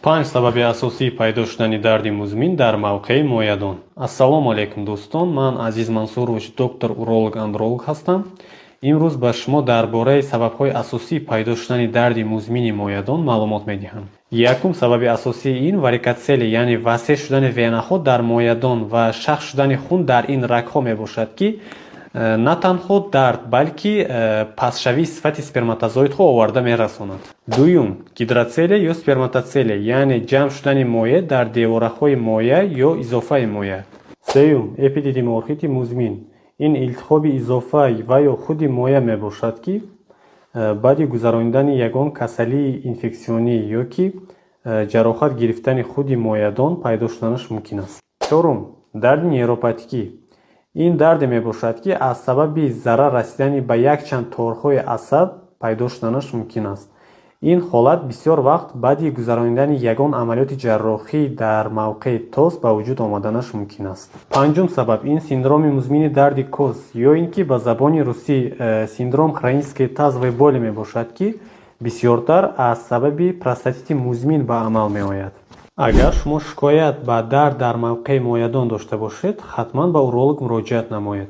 5 сабаби асосии пайдо шудани дарди музмин дар мавқеи моядон. Ассалому алайкум дӯстон, ман Азиз Мансурович, доктор уролог-андролог ҳастам. имрӯз ба шумо дар бораи сабабҳои асосии пайдо шудани дарди музмини моядон маълумот медиҳам. Якум сабаби асосии ин варикатсия, яъне васеъ шудани венаҳо дар моядон ва шах шудани хун дар ин рагҳо мебошад, ки на танҳо дард, балки пастшавии сифати сперматозоидҳо оварда мерасонад. Дуюм, гидроцелия ё сперматоцелия, яъне ҷамъ шудани моя дар девораҳои моя ё изофаи моя. Сеюм, эпидидиморхити музмин. ин илтихоби изофа ва ё худи моя мебошад, ки баъди гузарондани ягон касалии инфексионӣ ё ки ҷароҳат гирифтани худи моядон пайдо шуданаш мумкин аст. Чорум, дарди нейропатикӣ. ин дарде мебошад, ки аз сабаби зарар расидани ба якчанд торҳои асаб пайдо шуданаш мумкин аст. ин ҳолат бисёр вақт баъди гузарондани ягон амалиёти ҷарроҳӣ дар мавқеи тоз ба вуҷуд омаданаш мумкин аст. Панҷум сабаб, ин синдроми музмини дарди коз ё ин ки ба забони русӣ синдром хронической тазвой боли мебошад, ки бисёртар аз сабаби простатити музмин ба амал меояд. Агар шумо шикоят ба дард дар мавқеи моядон дошта бошед, ҳатман ба уролог муроҷиат намоед.